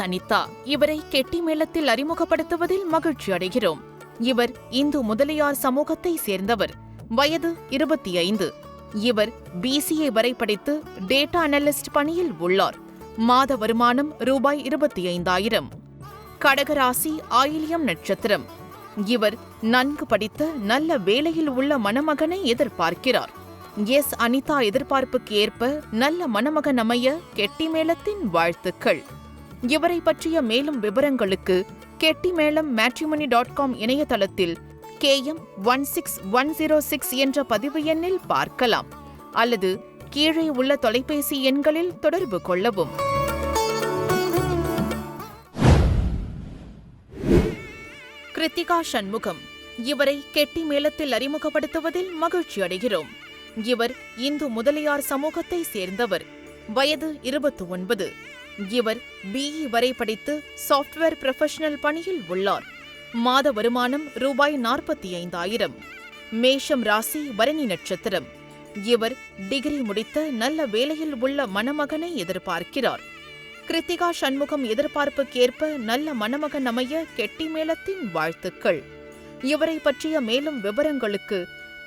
அனிதா. இவரை கெட்டி மேளத்தில் அறிமுகப்படுத்துவதில் மகிழ்ச்சி அடைகிறோம். இவர் இந்து முதலியார் சமூகத்தை சேர்ந்தவர். வயது 25. இவர் BCA வரை படித்து டேட்டா அனலிஸ்ட் பணியில் உள்ளார். மாத வருமானம் ரூபாய் 25,000. கடகராசி, ஆயில்யம் நட்சத்திரம். இவர் நன்கு படித்த நல்ல வேலையில் உள்ள மணமகனை எதிர்பார்க்கிறார். அனிதா எதிர்பார்ப்புக்கு ஏற்ப நல்ல மணமகன் அமைய கெட்டிமேளத்தின் வாழ்த்துக்கள். இவரை பற்றிய மேலும் விவரங்களுக்கு கெட்டிமேளம் matrimony.com இணையதளத்தில் KM16106 என்ற பதிவு எண்ணில் பார்க்கலாம் அல்லது கீழே உள்ள தொலைபேசி எண்களில் தொடர்பு கொள்ளவும். கிருத்திகா சண்முகம். இவரை கெட்டி மேளத்தில் அறிமுகப்படுத்துவதில் மகிழ்ச்சி அடைகிறோம். இவர் இந்து முதலியார் சமூகத்தை சேர்ந்தவர். வயது 29. இவர் BE வரை படித்து சாஃப்ட்வேர் ப்ரொஃபஷனல் பணியில் உள்ளார். மாத வருமானம் ரூபாய் 45,000. மேஷம் ராசி, பரணி நட்சத்திரம். இவர் டிகிரி முடித்த நல்ல வேலையில் உள்ள மணமகனை எதிர்பார்க்கிறார். கிருத்திகா சண்முகம் எதிர்பார்ப்புக்கேற்ப நல்ல மணமகன் அமைய கெட்டிமேளத்தின் வாழ்த்துக்கள். இவரை பற்றிய மேலும் விவரங்களுக்கு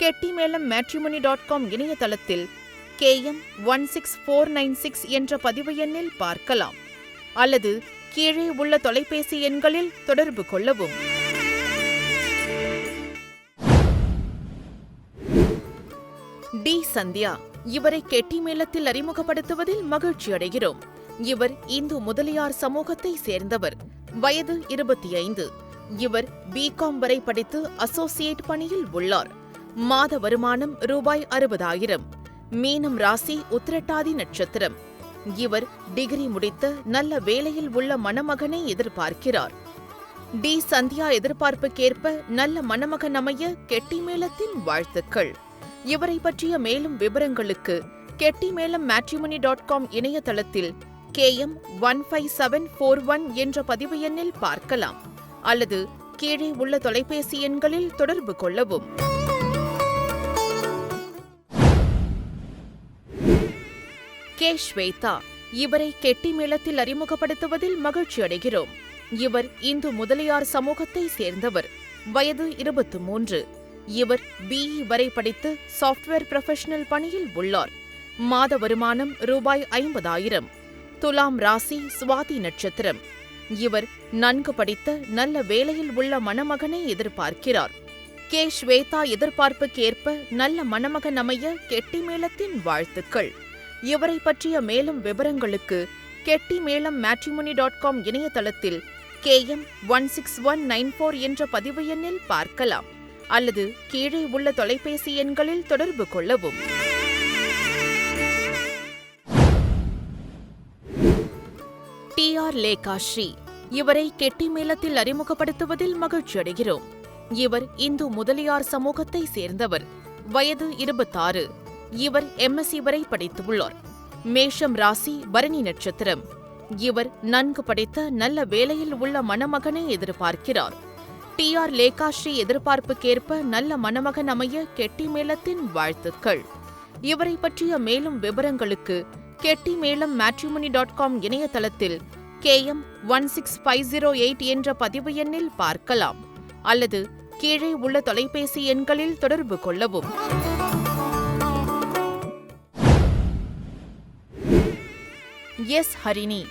கெட்டிமேளம் matrimony.com இணையதளத்தில் KM16496 என்ற பதிவு எண்ணில் பார்க்கலாம் அல்லது கீழே உள்ள தொலைபேசி எண்களில் தொடர்பு கொள்ளவும். சந்தியா. இவரை கெட்டிமேளத்தில் அறிமுகப்படுத்துவதில் மகிழ்ச்சி அடைகிறோம். இவர் இந்து முதலியார் சமூகத்தை சேர்ந்தவர். வயது 25. இவர் BCom வரை படித்து அசோசியேட் பணியில் உள்ளார். மாத வருமானம் ரூபாய் 60,000. மீனம் ராசி, உத்திரட்டாதி நட்சத்திரம். இவர் டிகிரி முடித்த நல்ல வேலையில் உள்ள மணமகனை எதிர்பார்க்கிறார். சந்தியா எதிர்பார்ப்புக்கேற்ப நல்ல மணமகன் அமைய கெட்டிமேளத்தின் வாழ்த்துக்கள். இவரை பற்றிய மேலும் விவரங்களுக்கு கெட்டிமேளம் matrimony.com இணையதளத்தில் KM15741 என்ற பதிவு எண்ணில் பார்க்கலாம் அல்லது கீழே உள்ள தொலைபேசி எண்களில் தொடர்பு கொள்ளவும். ஸ்வேதா. இவரை கெட்டிமேளத்தில் அறிமுகப்படுத்துவதில் மகிழ்ச்சி அடைகிறோம். இவர் இந்து முதலியார் சமூகத்தை சேர்ந்தவர். வயது 23. இவர் BE வரை படித்து சாஃப்ட்வேர் ப்ரொஃபஷனல் பணியில் உள்ளார். மாத வருமானம் ரூபாய் 50,000. துலாம் ராசி, சுவாதி நட்சத்திரம். இவர் நன்கு படித்த நல்ல வேலையில் உள்ள மணமகனை எதிர்பார்க்கிறார். ஸ்வேதா எதிர்பார்ப்புக்கேற்ப நல்ல மணமகன் அமைய கெட்டிமேளத்தின் வாழ்த்துக்கள். இவரை பற்றிய மேலும் விவரங்களுக்கு கெட்டிமேளம் matrimony.com இணையதளத்தில் KM16194 என்ற பதிவு எண்ணில் பார்க்கலாம் அல்லது கீழே உள்ள தொலைபேசி எண்களில் தொடர்பு கொள்ளவும். லேகாஸ்ரீ. இவரை கெட்டிமேளத்தில் அறிமுகப்படுத்துவதில் மகிழ்ச்சி அடைகிறோம். இவர் இந்து முதலியார் சமூகத்தை சேர்ந்தவர். வயது 26. இவர் MSc வரை படித்துள்ளார். மேஷம் ராசி, பரணி நட்சத்திரம். இவர் நன்கு படித்த நல்ல வேலையில் உள்ள மணமகனை எதிர்பார்க்கிறார். லேகாஸ்ரீ எதிர்பார்ப்புக்கேற்ப நல்ல மணமகன் அமைய கெட்டிமேளத்தின் வாழ்த்துக்கள். இவரை பற்றிய மேலும் விவரங்களுக்கு கெட்டிமேளம் matrimony.com இணையதளத்தில் KM16508 என்ற பதிவு எண்ணில் பார்க்கலாம் அல்லது கீழே உள்ள தொலைபேசி எண்களில் தொடர்பு கொள்ளவும். ஹரிணி.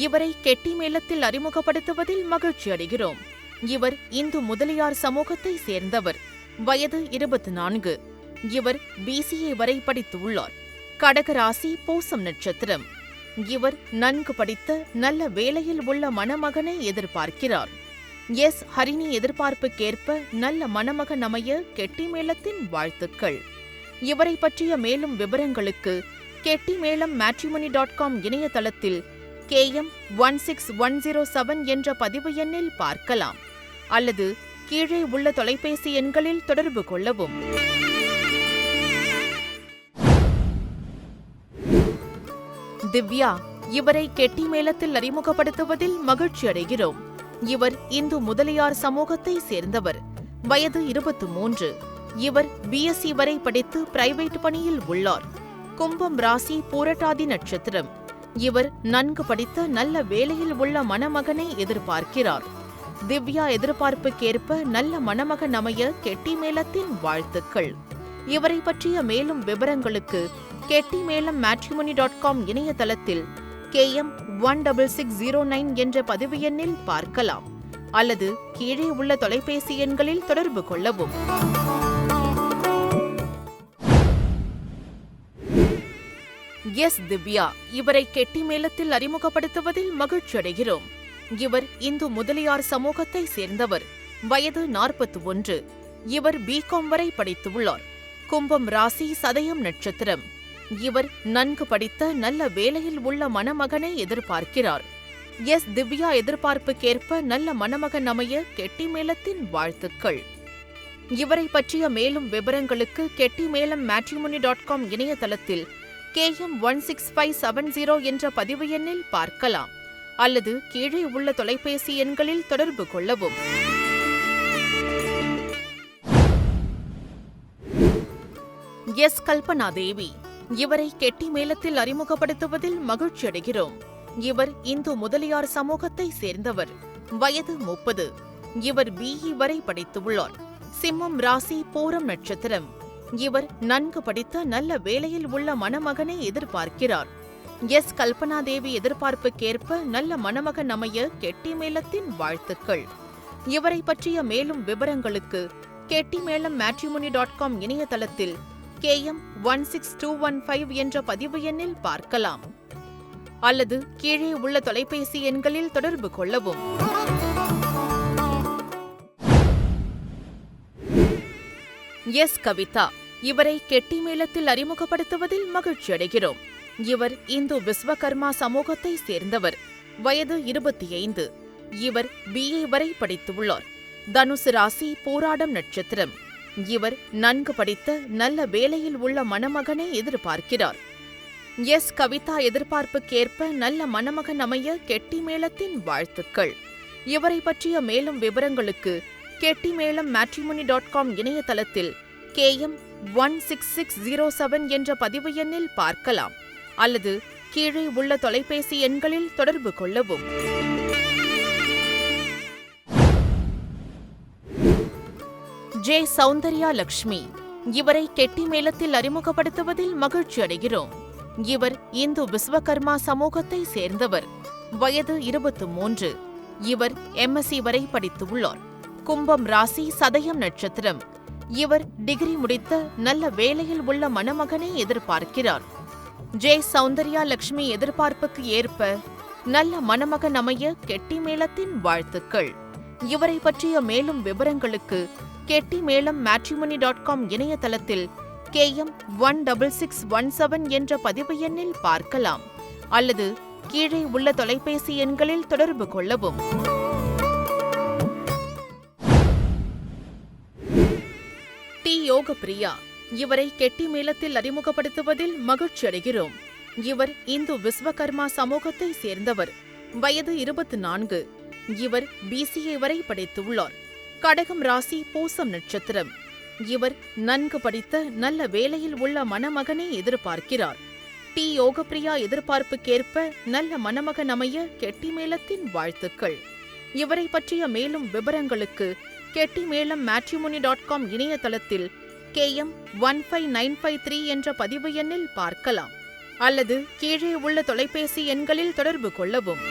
இவரை கெட்டிமேளத்தில் அறிமுகப்படுத்துவதில் மகிழ்ச்சி அடைகிறோம். இவர் இந்து முதலியார் சமூகத்தை சேர்ந்தவர். வயது 24. இவர் BCA வரை படித்துள்ளார். கடகராசி, பூசம் நட்சத்திரம். இவர் நன்கு படித்த நல்ல வேலையில் உள்ள மணமகனை எதிர்பார்க்கிறார். ஹரிணி எதிர்பார்ப்புக்கேற்ப நல்ல மணமகன் அமைய கெட்டிமேளத்தின் வாழ்த்துக்கள். இவரை பற்றிய மேலும் விவரங்களுக்கு கெட்டிமேளம் matrimony.com இணையதளத்தில் KM16107 என்ற பதிவு எண்ணில் பார்க்கலாம் அல்லது கீழே உள்ள தொலைபேசி எண்களில் தொடர்பு கொள்ளவும். திவ்யா. இவரை கெட்டிமேளத்தில் அறிமுகப்படுத்துவதில் மகிழ்ச்சி அடைகிறோம். இவர் இந்து முதலியார் சமூகத்தை சேர்ந்தவர். வயது 23. இவர் BSc வரை படித்து பிரைவேட் பணியில் உள்ளார். கும்பம் ராசி, பூரட்டாதி நட்சத்திரம். இவர் நன்கு படித்த நல்ல வேலையில் உள்ள மணமகனை எதிர்பார்க்கிறார். திவ்யா எதிர்பார்ப்புக்கேற்ப நல்ல மணமகன் அமைய கெட்டிமேளத்தின் வாழ்த்துக்கள். இவரை பற்றிய மேலும் விவரங்களுக்கு கெட்டிமேளம் matrimony.com இணையதளத்தில் KM166009 என்ற பதிவு எண்ணில் பார்க்கலாம் அல்லது கீழே உள்ள தொலைபேசி எண்களில் தொடர்பு கொள்ளவும். எஸ் திவ்யா, இவரை கெட்டிமேளத்தில் அறிமுகப்படுத்துவதில் மகிழ்ச்சியடைகிறோம். இவர் இந்து முதலியார் சமூகத்தை சேர்ந்தவர். வயது 41. இவர் பிகாம் வரை படித்துள்ளார். கும்பம் ராசி, சதயம் நட்சத்திரம். இவர் நன்கு படித்த நல்ல வேலையில் உள்ள மணமகனை எதிர்பார்க்கிறார். எஸ் திவ்யா எதிர்பார்ப்புக்கேற்ப நல்ல மணமகன் அமைய கெட்டிமேளத்தின் வாழ்த்துக்கள். இவரை பற்றிய மேலும் விவரங்களுக்கு கெட்டிமேளம் matrimony.com இணையதளத்தில் KM1657 என்ற பதிவு எண்ணில் பார்க்கலாம் அல்லது கீழே உள்ள தொலைபேசி எண்களில் தொடர்பு கொள்ளவும். எஸ் கல்பனா தேவி, இவரை கெட்டிமேளத்தில் அறிமுகப்படுத்துவதில் மகிழ்ச்சியடைகிறோம். இவர் இந்து முதலியார் சமூகத்தை சேர்ந்தவர். வயது 30. இவர் BE வரை படித்துள்ளார். சிம்மம் ராசி, பூரம் நட்சத்திரம். இவர் நன்கு படித்த நல்ல வேலையில் உள்ள மணமகனை எதிர்பார்க்கிறார். எஸ் கல்பனா தேவி எதிர்பார்ப்புக்கேற்ப நல்ல மணமகன் அமைய கெட்டிமேளத்தின் வாழ்த்துக்கள். இவரை பற்றிய மேலும் விவரங்களுக்கு கெட்டிமேளம் matrimony.com இணையதளத்தில் KM16215 என்ற பதிவு எண்ணில் பார்க்கலாம் அல்லது கீழே உள்ள தொலைபேசி எண்களில் தொடர்பு கொள்ளவும். எஸ் கவிதா, இவரை கெட்டிமேளத்தில் அறிமுகப்படுத்துவதில் மகிழ்ச்சியடைகிறோம். இவர் இந்து விஸ்வகர்மா சமூகத்தை சேர்ந்தவர். வயது 25. இவர் BA வரை படித்துள்ளார். தனுசு ராசி, போராடம் நட்சத்திரம். இவர் நன்கு படித்த நல்ல வேலையில் உள்ள மணமகனை எதிர்பார்க்கிறார். எஸ் கவிதா எதிர்பார்ப்புக்கேற்ப நல்ல மணமகன் அமைய கெட்டிமேளத்தின் வாழ்த்துக்கள். இவரை பற்றிய மேலும் விவரங்களுக்கு கெட்டிமேளம் matrimony.com இணையதளத்தில் KM16607 என்ற பதிவு எண்ணில் பார்க்கலாம் அல்லது கீழே உள்ள தொலைபேசி எண்களில் தொடர்பு கொள்ளவும். ஜே சௌந்தர்யா லக்ஷ்மி, இவரை கெட்டிமேளத்தில் அறிமுகப்படுத்துவதில் மகிழ்ச்சியடைகிறோம். இவர் இந்து விஸ்வகர்மா சமூகத்தை சேர்ந்தவர். வயது 23. இவர் MSc வரை படித்துள்ளார். கும்பம் ராசி, சதயம் நட்சத்திரம். இவர் டிகிரி முடித்த நல்ல வேலையில் உள்ள மணமகனை எதிர்பார்க்கிறார். ஜே சௌந்தர்யா லக்ஷ்மி எதிர்பார்ப்புக்கு ஏற்ப நல்ல மணமகன் அமைய கெட்டிமேளத்தின் வாழ்த்துக்கள். இவரை பற்றிய மேலும் விவரங்களுக்கு கெட்டிமேளம் matrimony.com இணையதளத்தில் KM16617 என்ற பதிவு எண்ணில் பார்க்கலாம் அல்லது கீழே உள்ள தொலைபேசி எண்களில் தொடர்பு கொள்ளவும். டி யோகப்பிரியா, இவரை கெட்டிமேளத்தில் அறிமுகப்படுத்துவதில் மகிழ்ச்சியடைகிறோம். இவர் இந்து விஸ்வகர்மா சமூகத்தை சேர்ந்தவர். வயது 24. இவர் BCA வரை படித்துள்ளார். கடகம் ராசி, பூசம் நட்சத்திரம். இவர் நன்கு படித்த நல்ல வேலையில் உள்ள மணமகனை எதிர்பார்க்கிறார். டி யோகப்பிரியா எதிர்பார்ப்புக்கேற்ப நல்ல மணமகன் அமைய கெட்டிமேளத்தின் வாழ்த்துக்கள். இவரை பற்றிய மேலும் விவரங்களுக்கு கெட்டிமேளம் matrimony.com இணையதளத்தில் KM15953 என்ற பதிவு எண்ணில் பார்க்கலாம் அல்லது கீழே உள்ள தொலைபேசி எண்களில் தொடர்பு கொள்ளவும்.